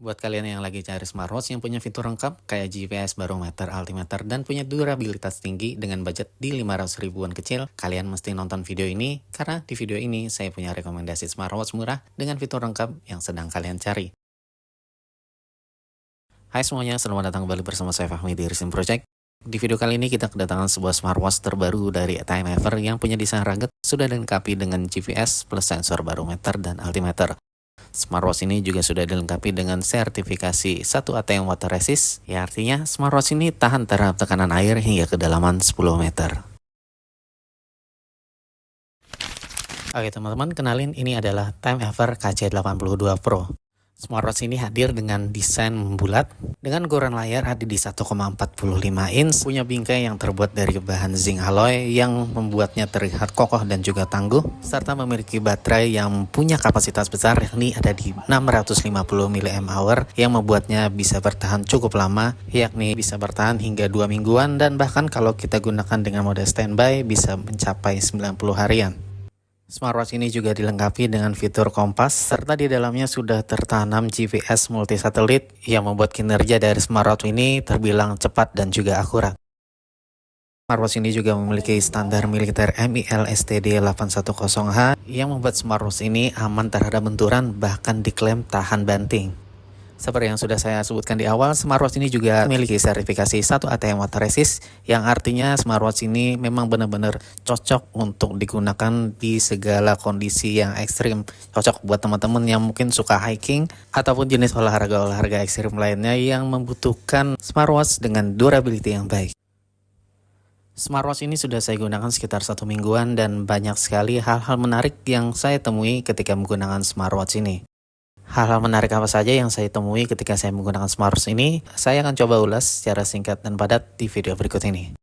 Buat kalian yang lagi cari smartwatch yang punya fitur lengkap kayak GPS, barometer, altimeter, dan punya durabilitas tinggi dengan budget di 500 ribuan kecil, kalian mesti nonton video ini karena di video ini saya punya rekomendasi smartwatch murah dengan fitur lengkap yang sedang kalian cari. Hai semuanya, selamat datang kembali bersama saya Fahmi di Resim Project. Di video kali ini kita kedatangan sebuah smartwatch terbaru dari Time Ever yang punya desain rugged, sudah dilengkapi dengan GPS plus sensor barometer dan altimeter. Smartwatch ini juga sudah dilengkapi dengan sertifikasi 1 ATM water resist, ya artinya smartwatch ini tahan terhadap tekanan air hingga kedalaman 10 meter. Oke teman-teman, kenalin ini adalah Time Ever KC82 Pro. Smartwatch ini hadir dengan desain bulat, dengan ukuran layar ada di 1,45 inch, punya bingkai yang terbuat dari bahan zinc alloy yang membuatnya terlihat kokoh dan juga tangguh, serta memiliki baterai yang punya kapasitas besar yakni ada di 650 mAh yang membuatnya bisa bertahan cukup lama, yakni bisa bertahan hingga 2 mingguan dan bahkan kalau kita gunakan dengan mode standby bisa mencapai 90 harian. Smartwatch ini juga dilengkapi dengan fitur kompas, serta di dalamnya sudah tertanam GPS multisatelit yang membuat kinerja dari smartwatch ini terbilang cepat dan juga akurat. Smartwatch ini juga memiliki standar militer MIL STD 810H yang membuat smartwatch ini aman terhadap benturan, bahkan diklaim tahan banting. Seperti yang sudah saya sebutkan di awal, smartwatch ini juga memiliki sertifikasi 1 ATM water resist, yang artinya smartwatch ini memang benar-benar cocok untuk digunakan di segala kondisi yang ekstrim. Cocok buat teman-teman yang mungkin suka hiking ataupun jenis olahraga-olahraga ekstrim lainnya yang membutuhkan smartwatch dengan durability yang baik. Smartwatch ini sudah saya gunakan sekitar 1 mingguan dan banyak sekali hal-hal menarik yang saya temui ketika menggunakan smartwatch ini. Hal-hal menarik apa saja yang saya temui ketika saya menggunakan smartwatch ini, saya akan coba ulas secara singkat dan padat di video berikut ini.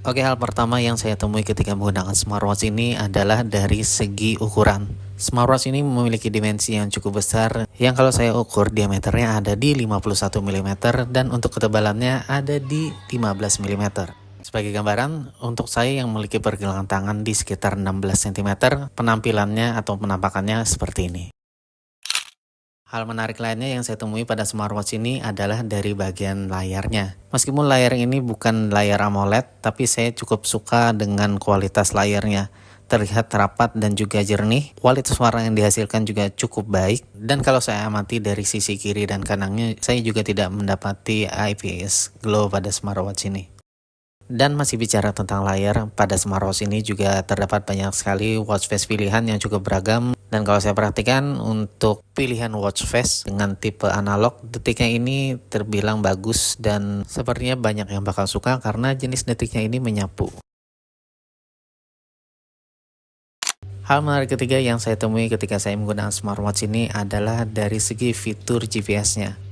Oke, hal pertama yang saya temui ketika menggunakan smartwatch ini adalah dari segi ukuran. Smartwatch ini memiliki dimensi yang cukup besar, yang kalau saya ukur diameternya ada di 51 mm dan untuk ketebalannya ada di 15 mm. Sebagai gambaran, untuk saya yang memiliki pergelangan tangan di sekitar 16 cm, penampilannya atau penampakannya seperti ini. Hal menarik lainnya yang saya temui pada smartwatch ini adalah dari bagian layarnya. Meskipun layar ini bukan layar AMOLED, tapi saya cukup suka dengan kualitas layarnya. Terlihat rapat dan juga jernih, kualitas warna yang dihasilkan juga cukup baik, dan kalau saya amati dari sisi kiri dan kanannya, saya juga tidak mendapati IPS glow pada smartwatch ini. Dan masih bicara tentang layar, pada smartwatch ini juga terdapat banyak sekali watch face pilihan yang cukup beragam. Dan kalau saya perhatikan untuk pilihan watch face dengan tipe analog, detiknya ini terbilang bagus dan sepertinya banyak yang bakal suka karena jenis detiknya ini menyapu. Hal menarik ketiga yang saya temui ketika saya menggunakan smartwatch ini adalah dari segi fitur GPS-nya.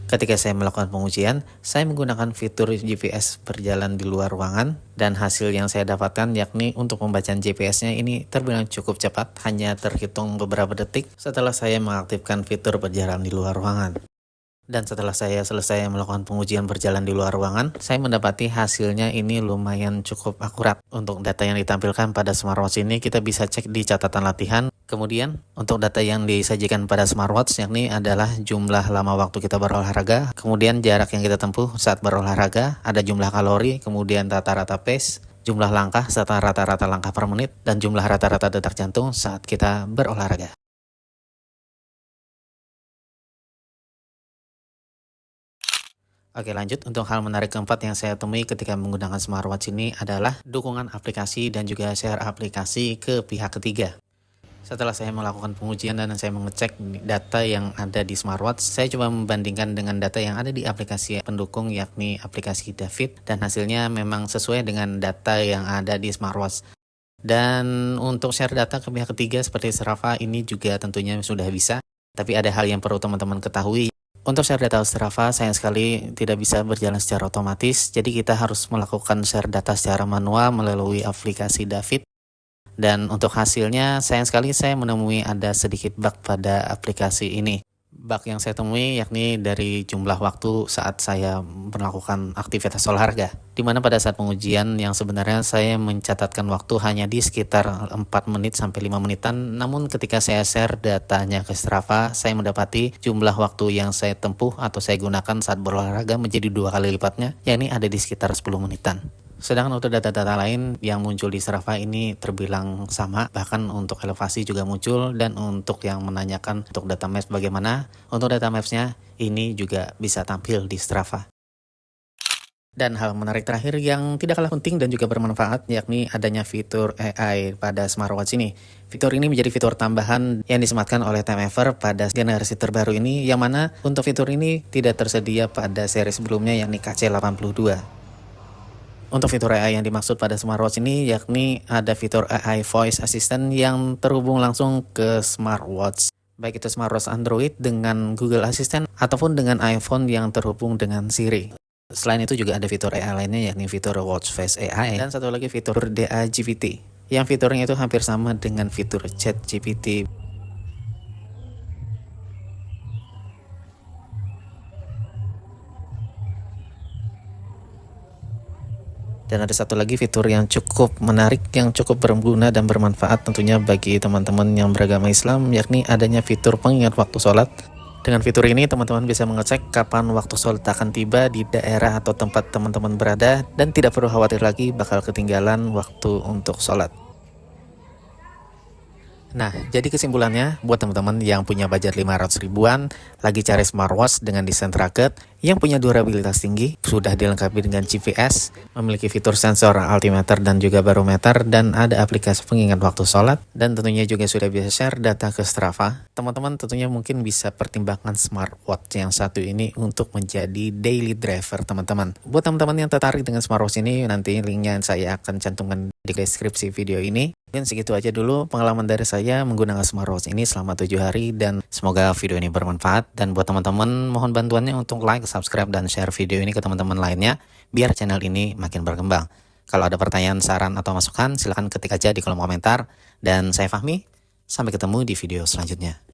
Ketika saya melakukan pengujian, saya menggunakan fitur GPS berjalan di luar ruangan dan hasil yang saya dapatkan yakni untuk pembacaan GPS-nya ini terbilang cukup cepat, hanya terhitung beberapa detik setelah saya mengaktifkan fitur berjalan di luar ruangan. Dan setelah saya selesai melakukan pengujian berjalan di luar ruangan, saya mendapati hasilnya ini lumayan cukup akurat. Untuk data yang ditampilkan pada smartwatch ini kita bisa cek di catatan latihan. Kemudian untuk data yang disajikan pada smartwatch yakni adalah jumlah lama waktu kita berolahraga, kemudian jarak yang kita tempuh saat berolahraga, ada jumlah kalori, kemudian rata-rata pace, jumlah langkah serta rata-rata langkah per menit, dan jumlah rata-rata detak jantung saat kita berolahraga. Oke, lanjut untuk hal menarik keempat yang saya temui ketika menggunakan smartwatch ini adalah dukungan aplikasi dan juga share aplikasi ke pihak ketiga. Setelah saya melakukan pengujian dan saya mengecek data yang ada di smartwatch, saya coba membandingkan dengan data yang ada di aplikasi pendukung yakni aplikasi David, dan hasilnya memang sesuai dengan data yang ada di smartwatch. Dan untuk share data ke pihak ketiga seperti Strava ini juga tentunya sudah bisa, tapi ada hal yang perlu teman-teman ketahui. Untuk share data Strava sayang sekali tidak bisa berjalan secara otomatis, jadi kita harus melakukan share data secara manual melalui aplikasi David. Dan untuk hasilnya sayang sekali saya menemui ada sedikit bug pada aplikasi ini. Bug yang saya temui yakni dari jumlah waktu saat saya melakukan aktivitas olahraga, di mana pada saat pengujian yang sebenarnya saya mencatatkan waktu hanya di sekitar 4 menit sampai 5 menitan, namun ketika saya share datanya ke Strava, saya mendapati jumlah waktu yang saya tempuh atau saya gunakan saat berolahraga menjadi 2 kali lipatnya, yakni ada di sekitar 10 menitan. Sedangkan untuk data-data lain yang muncul di Strava ini terbilang sama, bahkan untuk elevasi juga muncul, dan untuk yang menanyakan untuk data maps bagaimana, untuk data mapsnya ini juga bisa tampil di Strava. Dan hal menarik terakhir yang tidak kalah penting dan juga bermanfaat yakni adanya fitur AI pada smartwatch ini. Fitur ini menjadi fitur tambahan yang disematkan oleh Timever pada generasi terbaru ini, yang mana untuk fitur ini tidak tersedia pada seri sebelumnya yakni KC82. Untuk fitur AI yang dimaksud pada smartwatch ini yakni ada fitur AI Voice Assistant yang terhubung langsung ke smartwatch. Baik itu smartwatch Android dengan Google Assistant ataupun dengan iPhone yang terhubung dengan Siri. Selain itu juga ada fitur AI lainnya yakni fitur Watch Face AI dan satu lagi fitur DA-GPT yang fiturnya itu hampir sama dengan fitur ChatGPT. Dan ada satu lagi fitur yang cukup menarik, yang cukup berguna dan bermanfaat tentunya bagi teman-teman yang beragama Islam, yakni adanya fitur pengingat waktu sholat. Dengan fitur ini teman-teman bisa mengecek kapan waktu sholat akan tiba di daerah atau tempat teman-teman berada dan tidak perlu khawatir lagi bakal ketinggalan waktu untuk sholat. Nah, jadi kesimpulannya buat teman-teman yang punya budget 500 ribuan, lagi cari smartwatch dengan desain rugged, yang punya durabilitas tinggi, sudah dilengkapi dengan GPS, memiliki fitur sensor altimeter dan juga barometer, dan ada aplikasi pengingat waktu sholat, dan tentunya juga sudah bisa share data ke Strava. Teman-teman tentunya mungkin bisa pertimbangkan smartwatch yang satu ini untuk menjadi daily driver teman-teman. Buat teman-teman yang tertarik dengan smartwatch ini, nanti linknya saya akan cantumkan di deskripsi video ini. Dan segitu aja dulu pengalaman dari saya menggunakan smartwatch ini selama 7 hari, dan semoga video ini bermanfaat. Dan buat teman-teman mohon bantuannya untuk like, subscribe, dan share video ini ke teman-teman lainnya biar channel ini makin berkembang. Kalau ada pertanyaan, saran, atau masukan silahkan ketik aja di kolom komentar. Dan saya Fahmi, sampai ketemu di video selanjutnya.